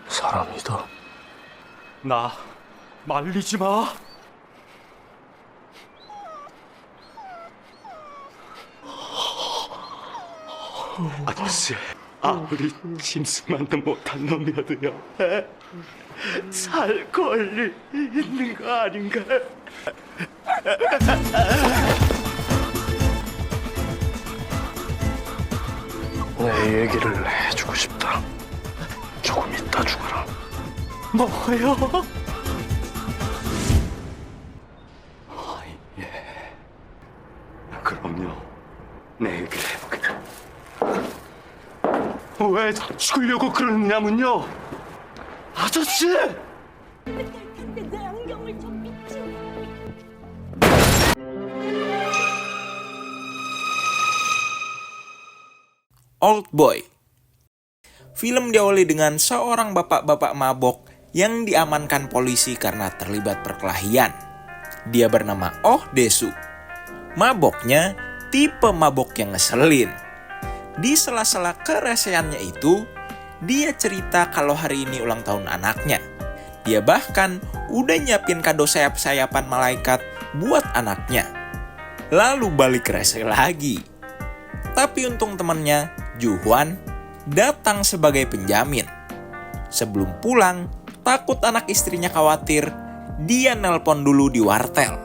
사람이다. 나 말리지 마. 아저씨, 아무리 짐승만도 못한 놈이라도요, 살 권리 있는 거 아닌가? 내 얘기를 해주고 싶다. 조금 이따 죽어라. 뭐요? 예. 그럼요. 내 얘기를 해보겠다. 왜 죽으려고 그러느냐면요, 아저씨! 근데 내 안경을 좀 비추. Oldboy. Film diawali dengan seorang bapak-bapak mabok yang diamankan polisi karena terlibat perkelahian. Dia bernama Oh Desu. Maboknya tipe mabok yang ngeselin. Di sela-sela keresehannya itu, dia cerita kalau hari ini ulang tahun anaknya. Dia bahkan udah nyiapin kado sayap-sayapan malaikat buat anaknya. Lalu balik rese lagi. Tapi untung temannya, Juhwan, datang sebagai penjamin. Sebelum pulang, takut anak istrinya khawatir, dia nelpon dulu di wartel.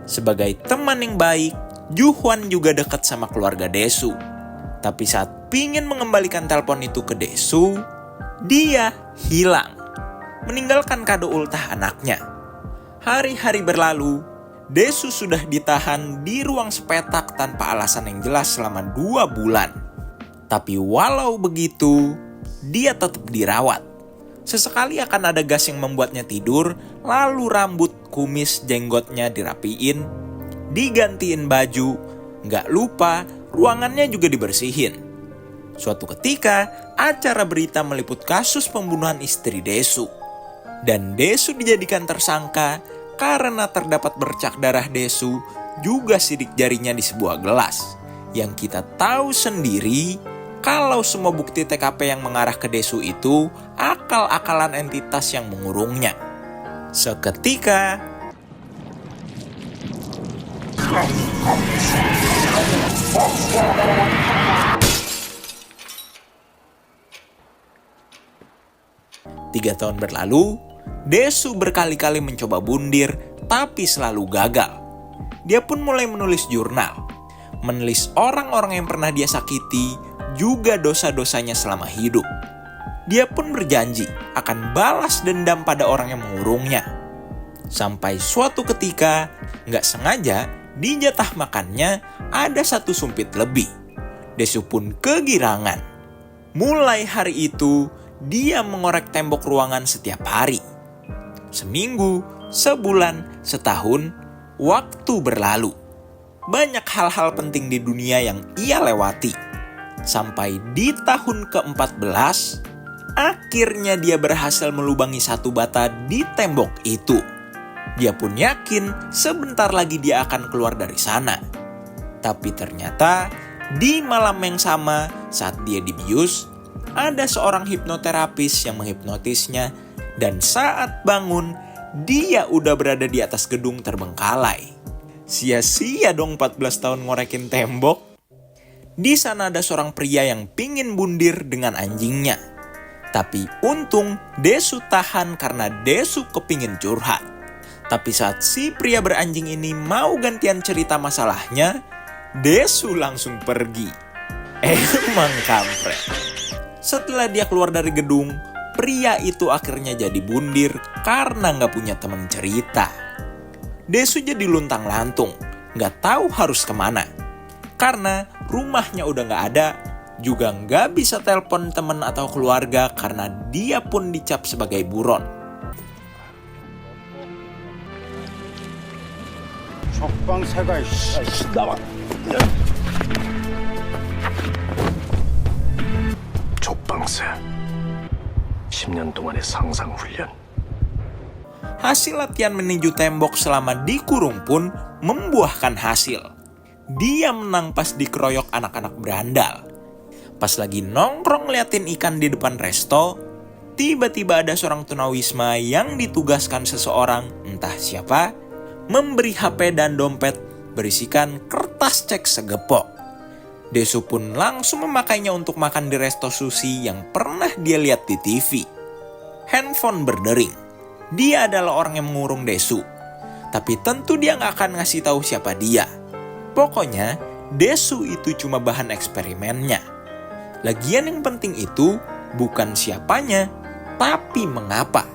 Sebagai teman yang baik, Juhwan juga dekat sama keluarga Desu. Tapi saat pingin mengembalikan telepon itu ke Desu, dia hilang, meninggalkan kado ultah anaknya. Hari-hari berlalu, Desu sudah ditahan di ruang sepetak tanpa alasan yang jelas selama 2 bulan. Tapi walau begitu, dia tetap dirawat. Sesekali akan ada gas yang membuatnya tidur, lalu rambut, kumis, jenggotnya dirapiin, digantiin baju, nggak lupa ruangannya juga dibersihin. Suatu ketika, acara berita meliput kasus pembunuhan istri Desu. Dan Desu dijadikan tersangka karena terdapat bercak darah Desu juga sidik jarinya di sebuah gelas. Yang kita tahu sendiri, kalau semua bukti TKP yang mengarah ke Desu itu akal-akalan entitas yang mengurungnya. Seketika, Tiga tahun berlalu, Desu berkali-kali mencoba bundir, tapi selalu gagal. Dia pun mulai menulis jurnal, menulis orang-orang yang pernah dia sakiti, juga dosa-dosanya selama hidup. Dia pun berjanji akan balas dendam pada orang yang mengurungnya. Sampai suatu ketika, nggak sengaja, di jatah makannya ada 1 sumpit lebih. Desu pun kegirangan. Mulai hari itu, dia mengorek tembok ruangan setiap hari. Seminggu, sebulan, setahun, waktu berlalu. Banyak hal-hal penting di dunia yang ia lewati. Sampai di tahun ke-14, akhirnya dia berhasil melubangi 1 bata di tembok itu. Dia pun yakin sebentar lagi dia akan keluar dari sana. Tapi ternyata di malam yang sama saat dia dibius, ada seorang hipnoterapis yang menghipnotisnya, dan saat bangun, dia udah berada di atas gedung terbengkalai. Sia-sia dong 14 tahun ngorekin tembok. Di sana ada seorang pria yang pingin bundir dengan anjingnya. Tapi untung Desu tahan karena Desu kepingin curhat. Tapi saat si pria beranjing ini mau gantian cerita masalahnya, Desu langsung pergi. Emang kampret. Setelah dia keluar dari gedung, pria itu akhirnya jadi bundir karena nggak punya teman cerita. Desu jadi luntang-lantung, nggak tahu harus kemana. Karena rumahnya udah nggak ada, juga nggak bisa telepon teman atau keluarga karena dia pun dicap sebagai buron. 족방새 10년 동안의 상상 훈련. Hasil latihan meninju tembok selama dikurung pun membuahkan hasil. Dia menang pas dikeroyok anak-anak berandal. Pas lagi nongkrong ngeliatin ikan di depan resto, tiba-tiba ada seorang tunawisma yang ditugaskan seseorang, entah siapa, memberi HP dan dompet berisikan kertas cek segepok. Desu pun langsung memakainya untuk makan di resto sushi yang pernah dia lihat di TV. Handphone berdering. Dia adalah orang yang mengurung Desu. Tapi tentu dia nggak akan ngasih tahu siapa dia. Pokoknya, Desu itu cuma bahan eksperimennya. Lagian yang penting itu bukan siapanya, tapi mengapa.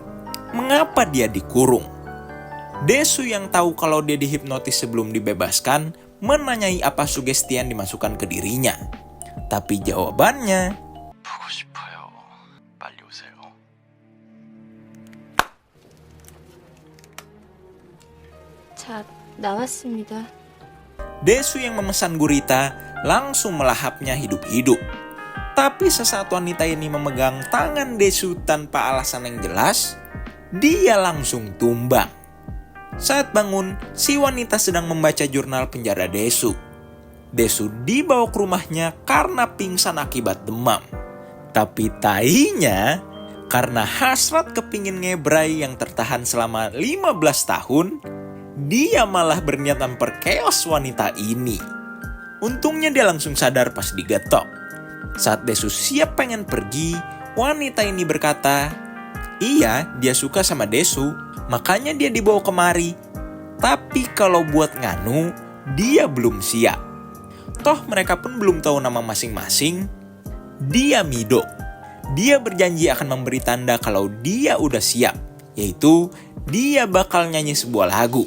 Mengapa dia dikurung? Desu yang tahu kalau dia dihipnotis sebelum dibebaskan, menanyai apa sugesti yang dimasukkan ke dirinya. Tapi jawabannya, 보고 싶어요. 빨리 오세요. 자, 나왔습니다. Desu yang memesan gurita langsung melahapnya hidup-hidup. Tapi sesaat wanita ini memegang tangan Desu tanpa alasan yang jelas, dia langsung tumbang. Saat bangun, si wanita sedang membaca jurnal penjara Desu. Desu dibawa ke rumahnya karena pingsan akibat demam. Tapi tainya, karena hasrat kepingin ngebrai yang tertahan selama 15 tahun, dia malah berniat memperkeos wanita ini. Untungnya dia langsung sadar pas digetok. Saat Desu siap pengen pergi, wanita ini berkata, iya, dia suka sama Desu, makanya dia dibawa kemari. Tapi kalau buat nganu, dia belum siap. Toh mereka pun belum tahu nama masing-masing. Dia Mido. Dia berjanji akan memberi tanda kalau dia udah siap, yaitu dia bakal nyanyi sebuah lagu.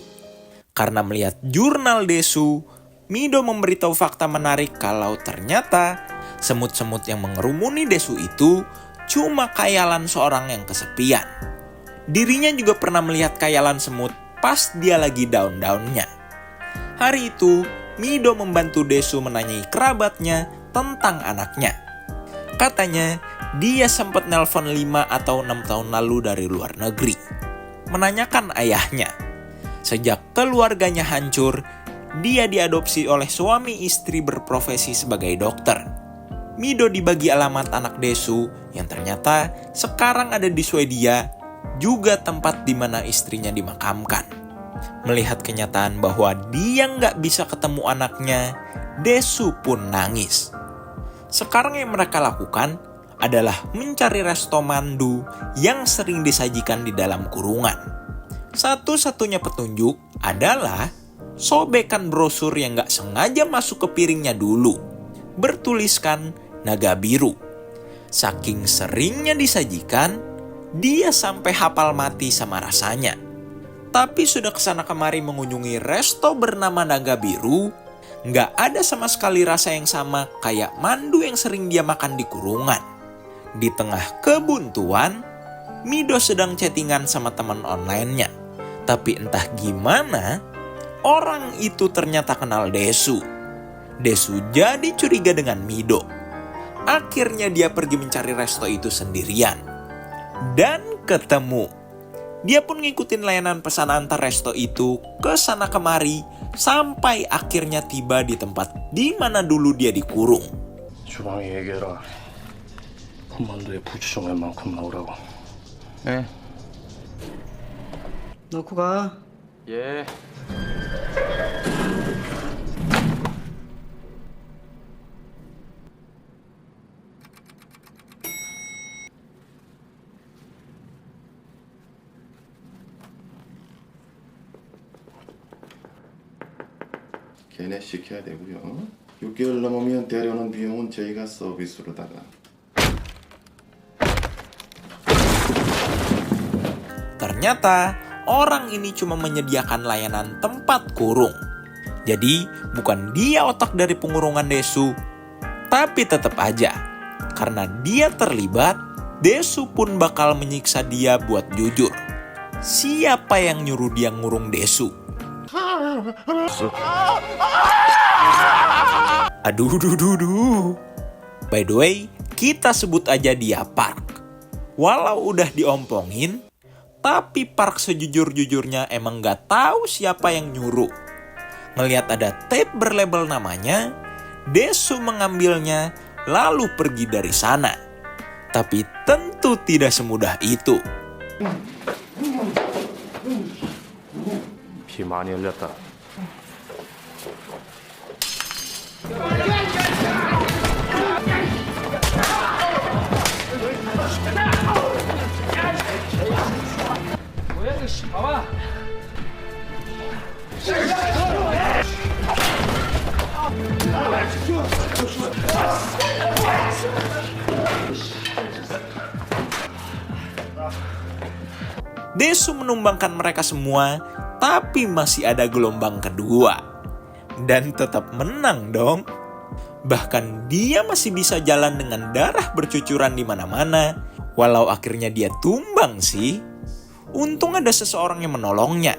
Karena melihat jurnal Desu, Mido memberitahu fakta menarik kalau ternyata semut-semut yang mengerumuni Desu itu cuma khayalan seorang yang kesepian. Dirinya juga pernah melihat khayalan semut pas dia lagi down-downnya. Hari itu, Mido membantu Desu menanyai kerabatnya tentang anaknya. Katanya, dia sempat nelpon 5 atau 6 tahun lalu dari luar negeri, menanyakan ayahnya. Sejak keluarganya hancur, dia diadopsi oleh suami istri berprofesi sebagai dokter. Mido dibagi alamat anak Desu yang ternyata sekarang ada di Swedia, juga tempat di mana istrinya dimakamkan. Melihat kenyataan bahwa dia nggak bisa ketemu anaknya, Desu pun nangis. Sekarang yang mereka lakukan adalah mencari resto mandu yang sering disajikan di dalam kurungan. Satu-satunya petunjuk adalah sobekan brosur yang nggak sengaja masuk ke piringnya dulu, bertuliskan naga biru. Saking seringnya disajikan, dia sampai hafal mati sama rasanya. Tapi sudah kesana kemari mengunjungi resto bernama Naga Biru, nggak ada sama sekali rasa yang sama kayak mandu yang sering dia makan di kurungan. Di tengah kebuntuan, Mido sedang chattingan sama teman online-nya. Tapi entah gimana, orang itu ternyata kenal Desu. Desu jadi curiga dengan Mido. Akhirnya dia pergi mencari resto itu sendirian. Dan ketemu. Dia pun ngikutin layanan pesan antar resto itu ke sana kemari sampai akhirnya tiba di tempat di mana dulu dia dikurung. 주방에 얘기해라. 군만두에 부추 좀 웬만큼 나오라고. 네. 넣고 가. 예. 개내시켜야 되고요. 6개월 넘으면 데려오는 비용은 저희가 서비스로다가. Ternyata orang ini cuma menyediakan layanan tempat kurung. Jadi bukan dia otak dari pengurungan Desu. Tapi tetap aja, karena dia terlibat, Desu pun bakal menyiksa dia buat jujur. Siapa yang nyuruh dia ngurung Desu? Aduh. By the way, kita sebut aja dia Park. Walau udah diompongin, tapi Park sejujur-jujurnya emang gak tahu siapa yang nyuruh. Ngelihat ada tape berlabel namanya, Desu mengambilnya, lalu pergi dari sana. Tapi tentu tidak semudah itu. 비 많이 흘렸다. Desu menumbangkan mereka semua, tapi masih ada gelombang kedua. Dan tetap menang dong. Bahkan dia masih bisa jalan dengan darah bercucuran di mana-mana, walau akhirnya dia tumbang sih. Untung ada seseorang yang menolongnya.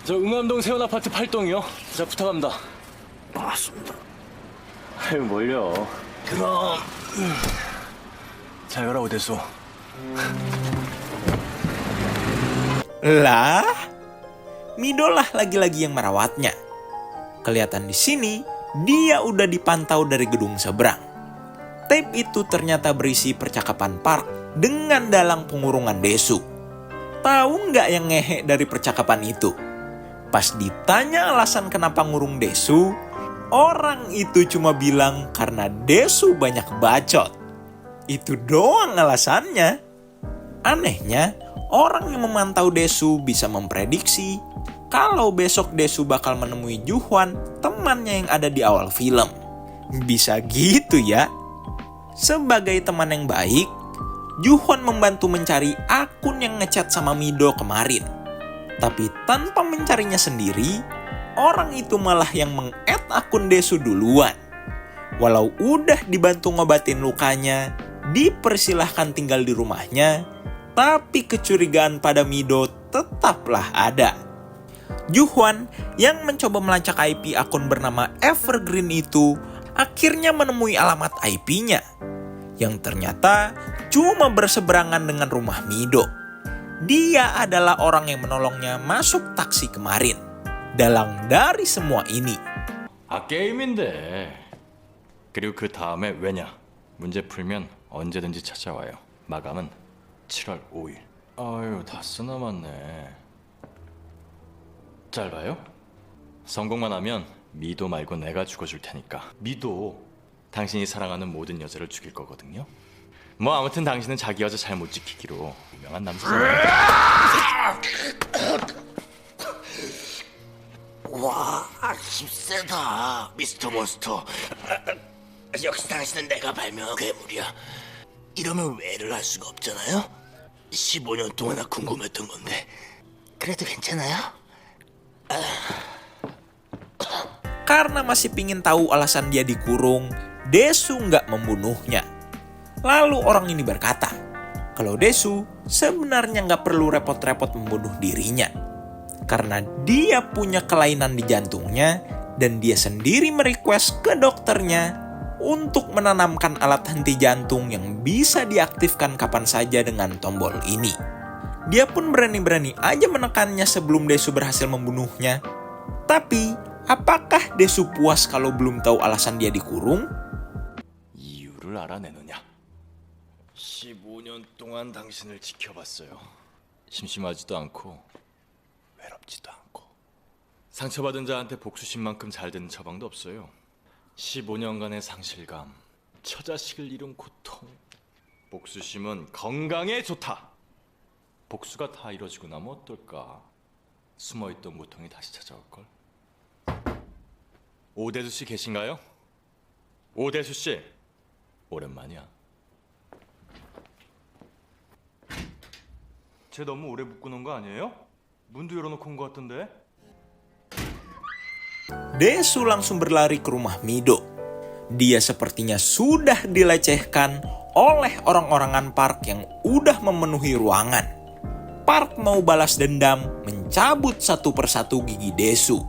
저 응암동 세원 아파트 8동이요. 자, 부탁합니다. 알았습니다. 아유, 뭘요? 그럼 잘 가라고 대수. Lah, Mido lah lagi-lagi yang merawatnya. Kelihatan di sini, dia udah dipantau dari gedung seberang. Tape itu ternyata berisi percakapan Park dengan dalang pengurungan Desu. Tahu nggak yang ngehe dari percakapan itu? Pas ditanya alasan kenapa ngurung Desu, orang itu cuma bilang karena Desu banyak bacot. Itu doang alasannya. Anehnya, orang yang memantau Desu bisa memprediksi kalau besok Desu bakal menemui Juhwan, temannya yang ada di awal film. Bisa gitu ya. Sebagai teman yang baik, Juhwan membantu mencari akun yang ngechat sama Mido kemarin. Tapi tanpa mencarinya sendiri, orang itu malah yang meng-add akun Desu duluan. Walau udah dibantu ngobatin lukanya, dipersilahkan tinggal di rumahnya, tapi kecurigaan pada Mido tetaplah ada. Juhwan yang mencoba melacak IP akun bernama Evergreen itu akhirnya menemui alamat IP-nya, yang ternyata cuma berseberangan dengan rumah Mido. Dia adalah orang yang menolongnya masuk taksi kemarin. Dalang dari semua ini. 게임인데. 그리고 그 다음에 왜냐? 문제 풀면 언제든지 찾아와요. 마감은 7월 5일. 아유, 다 써남았네. 짧아요? 성공만 하면 미도 말고 내가 죽어줄 테니까. 미도 당신이 사랑하는 모든 여자를 죽일 거거든요. 뭐 아무튼 당신은 자기 여자 잘 못 지키기로 유명한 남자잖아요. 와, 힘세다, 미스터 몬스터. 역시 당신은 내가 발명한 괴물이야. 이러면 외를 할 수가 없잖아요. 15년 동안 궁금했던 건데. 그래도 괜찮아요? Karena masih pingin tahu alasan dia dikurung, Desu nggak membunuhnya. Lalu orang ini berkata, kalau Desu sebenarnya nggak perlu repot-repot membunuh dirinya. Karena dia punya kelainan di jantungnya dan dia sendiri merequest ke dokternya untuk menanamkan alat henti jantung yang bisa diaktifkan kapan saja dengan tombol ini. Dia pun berani-berani aja menekannya sebelum Desu berhasil membunuhnya. Tapi, apakah Desu puas kalau belum tahu alasan dia dikurung? 이유를 알아내느냐? 15년 동안 당신을 지켜봤어요. 심심하지도 않고 외롭지도 않고 상처받은 자한테 복수심만큼 잘 되는 처방도 없어요. 15년간의 상실감, 처자식을 잃은 고통. 복수심은 건강에 좋다. 복수가 다 이루어지고 나면 어떨까? 숨어있던 고통이 다시 찾아올걸. 오대수 씨 계신가요? 오대수 씨, 오랜만이야. 쟤 너무 오래 묶고 놓은 거 아니에요? 문도 열어놓고 온 거 같던데? Desu langsung berlari ke rumah Mido. Dia sepertinya sudah dilecehkan oleh orang-orangan Park yang udah memenuhi ruangan. Park mau balas dendam, mencabut satu persatu gigi Desu.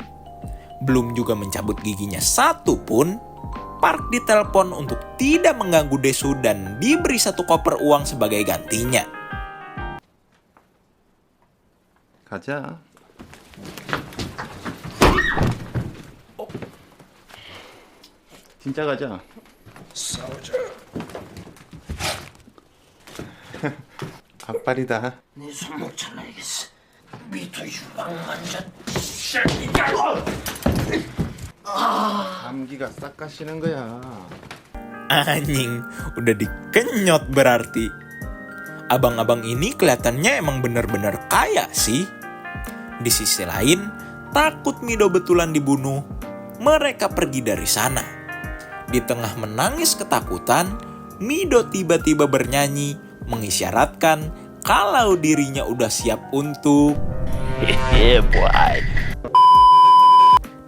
Belum juga mencabut giginya satu pun, Park ditelepon untuk tidak mengganggu Desu dan diberi satu koper uang sebagai gantinya. 가자. 진짜 가자. 싸우자. 악발이다. 내 손목 잘라야겠어. 미도 유방만전. 감기가 싹 가시는 거야. Anjing, udah dikenyot berarti. Abang-abang ini kelihatannya emang bener-bener kaya sih. Di sisi lain, takut Mido betulan dibunuh, mereka pergi dari sana. Di tengah menangis ketakutan, Mido tiba-tiba bernyanyi mengisyaratkan kalau dirinya udah siap untuk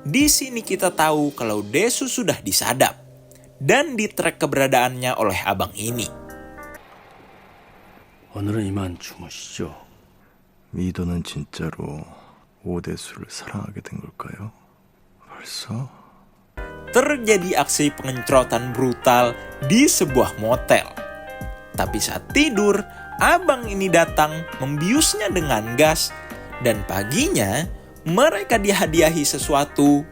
Di sini kita tahu kalau Desu sudah disadap dan di-track keberadaannya oleh abang ini. 오늘은 이만 주무시죠. 미도는 진짜로 오대수를 사랑하게 된 걸까요? 벌써? Terjadi aksi pengencrotan brutal di sebuah motel. Tapi saat tidur, abang ini datang membiusnya dengan gas dan paginya mereka dihadiahi sesuatu,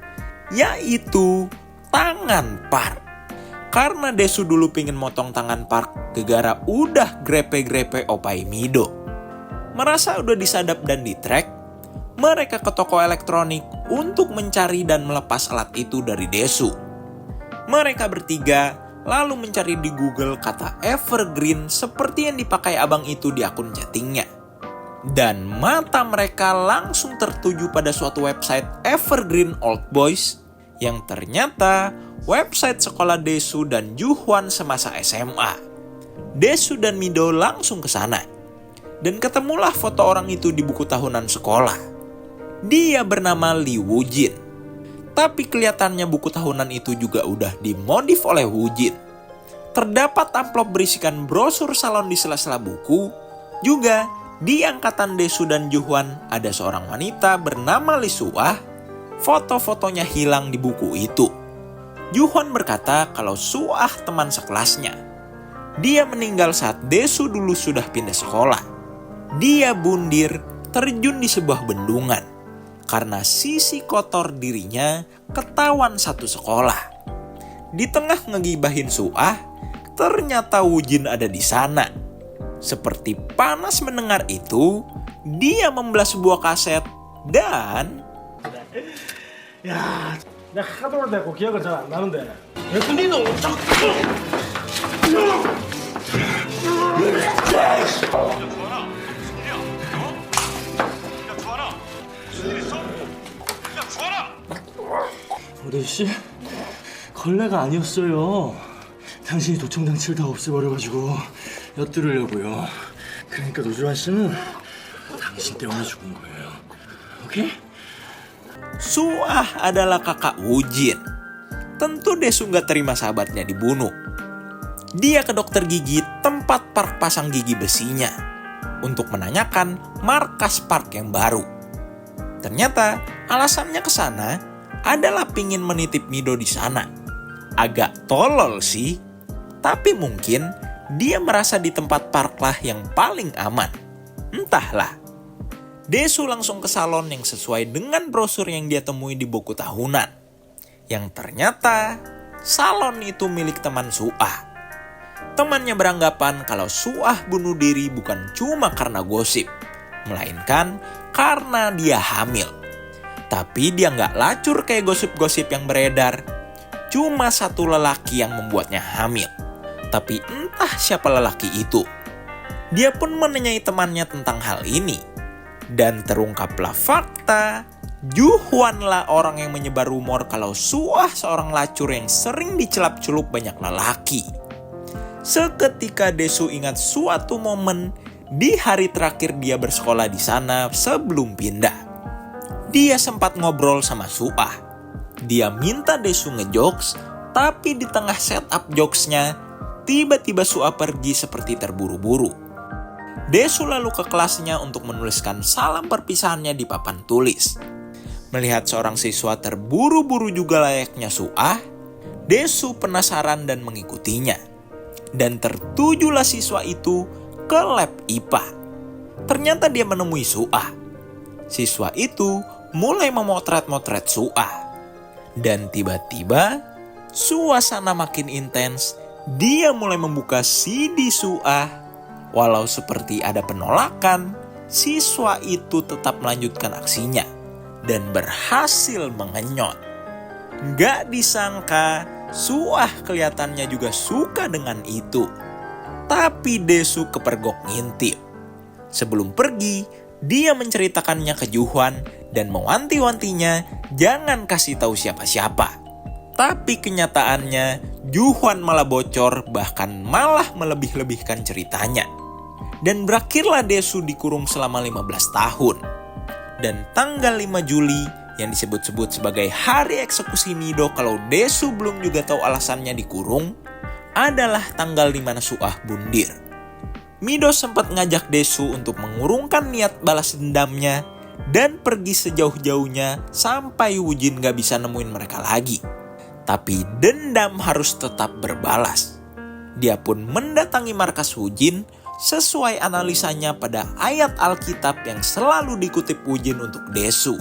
yaitu tangan Park. Karena Desu dulu pingin motong tangan Park gegara udah grepe-grepe opai Mido. Merasa udah disadap dan di-track, mereka ke toko elektronik untuk mencari dan melepas alat itu dari Desu. Mereka bertiga lalu mencari di Google kata evergreen seperti yang dipakai abang itu di akun chattingnya. Dan mata mereka langsung tertuju pada suatu website Evergreen Old Boys yang ternyata website sekolah Desu dan Juhwan semasa SMA. Desu dan Mido langsung ke sana. Dan ketemulah foto orang itu di buku tahunan sekolah. Dia bernama Lee Woojin. Tapi kelihatannya buku tahunan itu juga udah dimodif oleh Woojin. Terdapat amplop berisikan brosur salon di sela-sela buku. Juga di angkatan Desu dan Juhwan ada seorang wanita bernama Lee Suah. Foto-fotonya hilang di buku itu. Juhwan berkata kalau Suah teman sekelasnya. Dia meninggal saat Desu dulu sudah pindah sekolah. Dia bundir terjun di sebuah bendungan. Karena sisi kotor dirinya ketahuan satu sekolah. Di tengah ngegibahin Suah, ternyata Woojin ada di sana. Seperti panas mendengar itu, dia membelah sebuah kaset dan 야, 내가 하도 오래되고 기억을 잘 안 나는데. 오대씨, 걸레가 아니었어요. 당신이 도청장치를 다 없애버려가지고 엿들으려고요. 그러니까 노주환 씨는 당신 때문에 죽은 거예요. 오케이? Suah adalah kakak Woojin. Tentu Desu gak terima sahabatnya dibunuh. Dia ke dokter gigi tempat Park pasang gigi besinya untuk menanyakan markas Park yang baru. Ternyata alasannya ke sana adalah pingin menitip Mido di sana. Agak tolol sih, tapi mungkin dia merasa di tempat Park lah yang paling aman. Entahlah. Desu langsung ke salon yang sesuai dengan brosur yang dia temui di buku tahunan. Yang ternyata salon itu milik teman Suah. Temannya beranggapan kalau Suah bunuh diri bukan cuma karena gosip, melainkan karena dia hamil. Tapi dia nggak lacur kayak gosip-gosip yang beredar. Cuma satu lelaki yang membuatnya hamil. Tapi entah siapa lelaki itu. Dia pun menanyai temannya tentang hal ini. Dan terungkaplah fakta, Juhwan lah orang yang menyebar rumor kalau Suah seorang lacur yang sering dicelap-celup banyak lelaki. Seketika Desu ingat suatu momen di hari terakhir dia bersekolah di sana sebelum pindah. Dia sempat ngobrol sama Suah. Dia minta Desu ngejokes, tapi di tengah setup jokesnya, tiba-tiba Suah pergi seperti terburu-buru. Desu lalu ke kelasnya untuk menuliskan salam perpisahannya di papan tulis. Melihat seorang siswa terburu-buru juga layaknya Suah, Desu penasaran dan mengikutinya. Dan tertujulah siswa itu ke lab IPA. Ternyata dia menemui Suah. Siswa itu mulai memotret-motret Suah. Dan tiba-tiba, suasana makin intens. Dia mulai membuka CD Suah. Walau seperti ada penolakan, siswa itu tetap melanjutkan aksinya dan berhasil mengenyot. Gak disangka, Suah kelihatannya juga suka dengan itu. Tapi Desu kepergok ngintip. Sebelum pergi, dia menceritakannya ke Juhwan dan mewanti-wantinya jangan kasih tahu siapa-siapa. Tapi kenyataannya, Juhwan malah bocor, bahkan malah melebih-lebihkan ceritanya. Dan berakhirlah Desu dikurung selama 15 tahun. Dan tanggal 5 Juli yang disebut-sebut sebagai hari eksekusi Mido kalau Desu belum juga tahu alasannya dikurung, adalah tanggal di mana Suah bundir. Mido sempat ngajak Desu untuk mengurungkan niat balas dendamnya dan pergi sejauh-jauhnya sampai Wujin gak bisa nemuin mereka lagi. Tapi dendam harus tetap berbalas. Dia pun mendatangi markas Wujin sesuai analisanya pada ayat Alkitab yang selalu dikutip Wujin untuk Desu.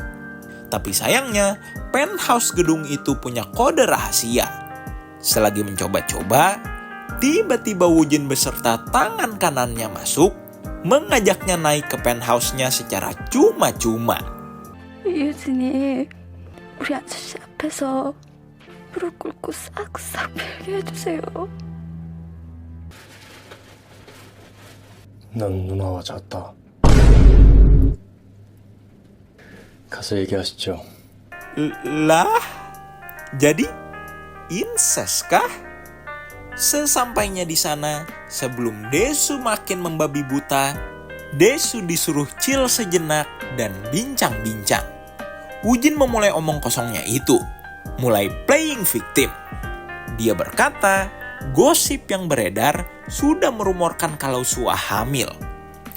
Tapi sayangnya, penthouse gedung itu punya kode rahasia. Selagi mencoba-coba, tiba-tiba Wujin beserta tangan kanannya masuk, mengajaknya naik ke penthouse-nya secara cuma-cuma. 유진이 우리 아저씨 앞에서 무릎 꿇고 싹싹 빌게 해주세요. 난 누나와 잤다. 가서 얘기하시죠. Lah, jadi incest kah? Sesampainya di sana, sebelum Desu makin membabi buta, Desu disuruh chill sejenak dan bincang-bincang. Wujin memulai omong kosongnya itu, mulai playing victim. Dia berkata, gosip yang beredar sudah merumorkan kalau Suah hamil.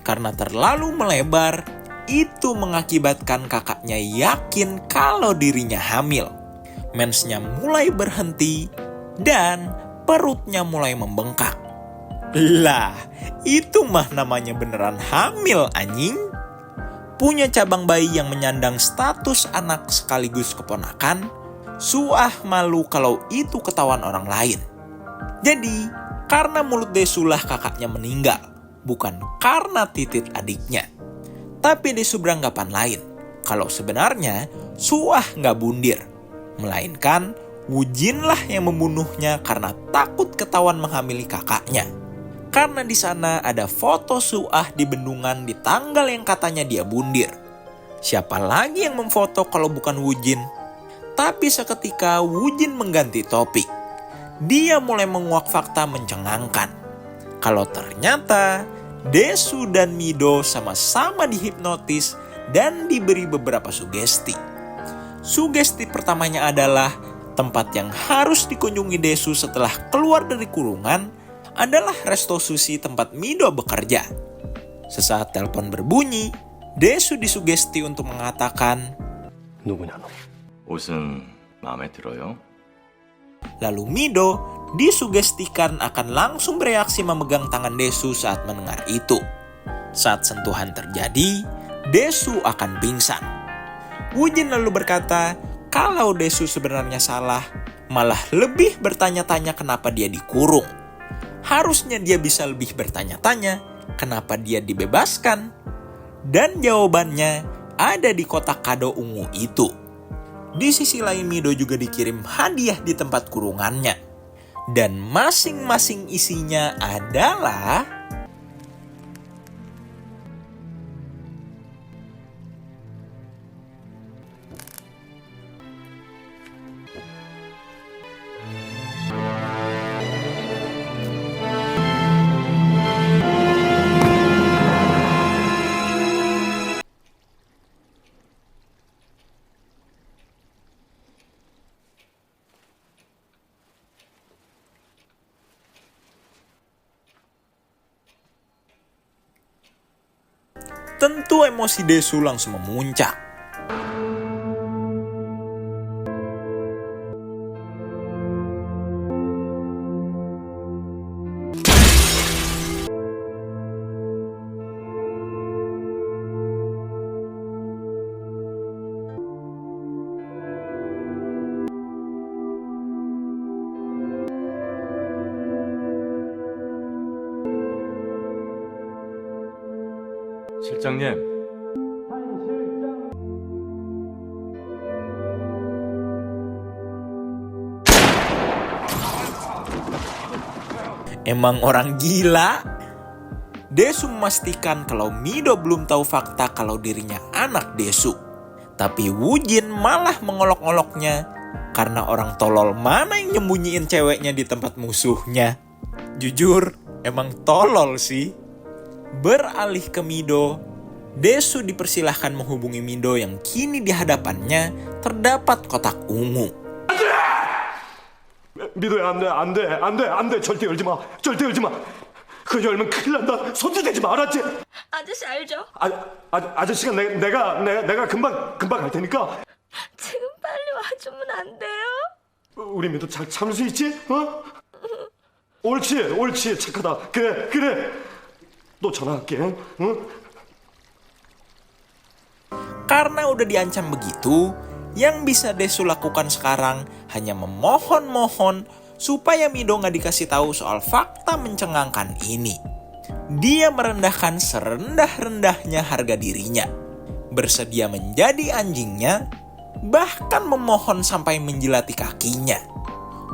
Karena terlalu melebar, itu mengakibatkan kakaknya yakin kalau dirinya hamil. Mensnya mulai berhenti dan perutnya mulai membengkak. Lah, itu mah namanya beneran hamil anjing. Punya cabang bayi yang menyandang status anak sekaligus keponakan, Suah malu kalau itu ketahuan orang lain. Jadi, karena mulut Desulah kakaknya meninggal, bukan karena titit adiknya. Tapi Desu beranggapan lain, kalau sebenarnya Suah nggak bundir, melainkan Wujinlah yang membunuhnya karena takut ketahuan menghamili kakaknya. Karena di sana ada foto Suah di bendungan di tanggal yang katanya dia bundir. Siapa lagi yang memfoto kalau bukan Wujin? Tapi seketika Wujin mengganti topik. Dia mulai menguak fakta mencengangkan. Kalau ternyata Desu dan Mido sama-sama dihipnotis dan diberi beberapa sugesti. Sugesti pertamanya adalah tempat yang harus dikunjungi Desu setelah keluar dari kurungan adalah resto sushi tempat Mido bekerja. Sesaat telepon berbunyi, Desu disugesti untuk mengatakan, 누구냐 너? 옷은 마음에 들어요? lalu Mido disugestikan akan langsung bereaksi memegang tangan Desu saat mendengar itu. Saat sentuhan terjadi, Desu akan pingsan. Wujin lalu berkata, kalau Desu sebenarnya salah, malah lebih bertanya-tanya kenapa dia dikurung. Harusnya dia bisa lebih bertanya-tanya kenapa dia dibebaskan. Dan jawabannya ada di kotak kado ungu itu. Di sisi lain Mido juga dikirim hadiah di tempat kurungannya. Dan masing-masing isinya adalah tentu emosi Desu langsung memuncak. 실장님. Emang orang gila? Desu memastikan kalau Mido belum tahu fakta kalau dirinya anak Desu. Tapi Woo-jin malah mengolok-oloknya karena orang tolol mana yang nyembunyiin ceweknya di tempat musuhnya. Jujur, emang tolol sih. Beralih ke Mido, Desu dipersilahkan menghubungi Mido yang kini di hadapannya terdapat kotak ungu. 미도야 안돼 절대 열지 마 그 열면 큰일 난다 손도 대지 마 알았지? 아저씨 알죠? 아저씨가 내가 금방 갈 테니까 지금 빨리 와주면 안 돼요? 우리 미도 잘 참을 수 있지? 어? 옳지 착하다 그래 또 전화할게 응? Karena udah diancam begitu, yang bisa Desu lakukan sekarang hanya memohon-mohon supaya Mido nggak dikasih tahu soal fakta mencengangkan ini. Dia merendahkan serendah-rendahnya harga dirinya, bersedia menjadi anjingnya, bahkan memohon sampai menjilati kakinya.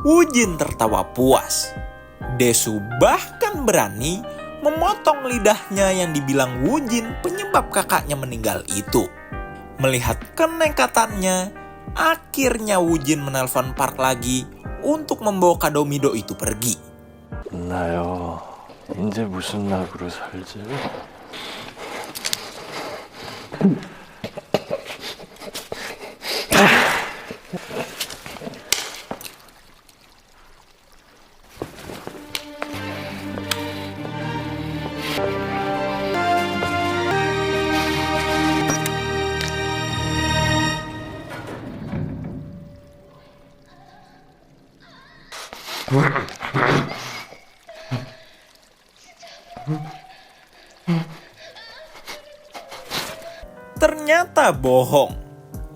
Woo-jin tertawa puas. Desu bahkan berani memotong lidahnya yang dibilang Woo-jin penyebab kakaknya meninggal itu. Melihat kenekatannya, akhirnya Woo-jin menelpon Park lagi untuk membawa kado Mido itu pergi. 나요 이제 무슨 낙으로 살지? Ternyata bohong.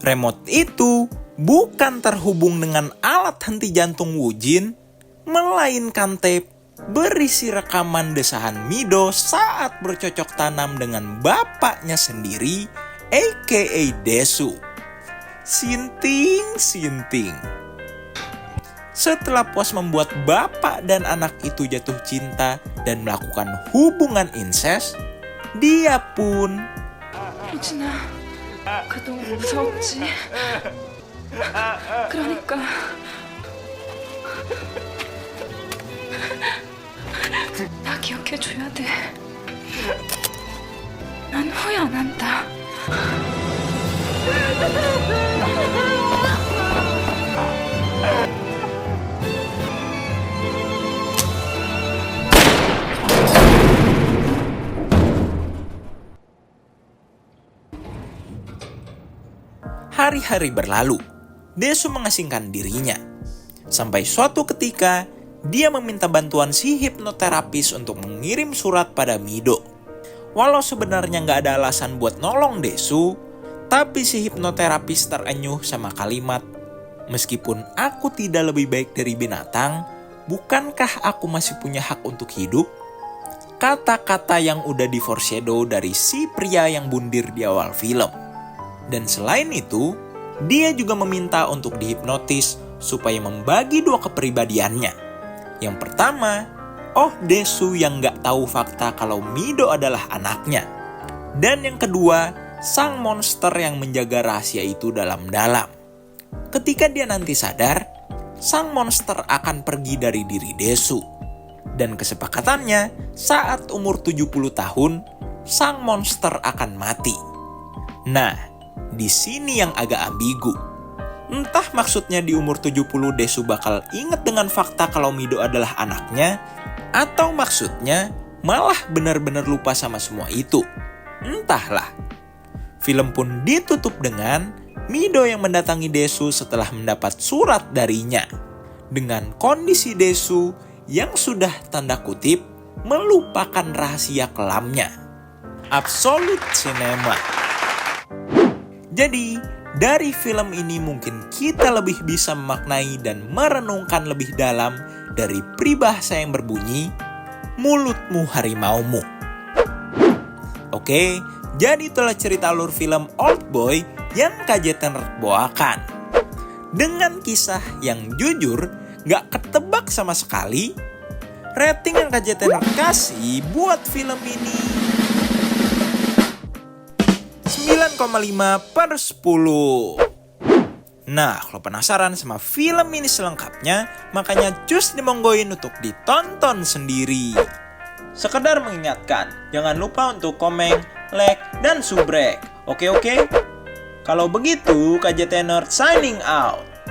Remote itu bukan terhubung dengan alat henti jantung Woo-jin, melainkan tape berisi rekaman desahan Mido saat bercocok tanam dengan bapaknya sendiri, aka Desu. Sinting. Setelah puas membuat bapak dan anak itu jatuh cinta dan melakukan hubungan incest, dia pun 우진아, 그동안 무서웠지? 그러니까 나 기억해줘야 돼. 난 후회 안 한다. hari-hari berlalu. Desu mengasingkan dirinya. Sampai suatu ketika, dia meminta bantuan si hipnoterapis untuk mengirim surat pada Mido. Walau sebenarnya nggak ada alasan buat nolong Desu, tapi si hipnoterapis terenyuh sama kalimat, "Meskipun aku tidak lebih baik dari binatang, bukankah aku masih punya hak untuk hidup?" Kata-kata yang udah di foreshadow dari si pria yang bundir di awal film. Dan selain itu, dia juga meminta untuk dihipnotis supaya membagi dua kepribadiannya. Yang pertama, Desu yang gak tahu fakta kalau Mido adalah anaknya. Dan yang kedua, sang monster yang menjaga rahasia itu dalam-dalam. Ketika dia nanti sadar, sang monster akan pergi dari diri Desu. Dan kesepakatannya, saat umur 70 tahun, sang monster akan mati. Nah, di sini yang agak ambigu. Entah maksudnya di umur 70 Desu bakal inget dengan fakta kalau Mido adalah anaknya, atau maksudnya malah benar-benar lupa sama semua itu. Entahlah. Film pun ditutup dengan Mido yang mendatangi Desu setelah mendapat surat darinya. Dengan kondisi Desu yang sudah tanda kutip melupakan rahasia kelamnya. Absolute Cinema. Jadi, dari film ini mungkin kita lebih bisa memaknai dan merenungkan lebih dalam dari peribahasa yang berbunyi, mulutmu harimaumu. Oke, Jadi itulah cerita alur film Oldboy yang KJT Nerd bawakan. Dengan kisah yang jujur, gak ketebak sama sekali, rating yang KJT Nerd kasih buat film ini 9,5/10. Nah, kalau penasaran sama film ini selengkapnya, makanya cus dimonggoin untuk ditonton sendiri. Sekedar mengingatkan, jangan lupa untuk komen, like, dan subrek. Oke? Kalau begitu, KJT Nerd signing out.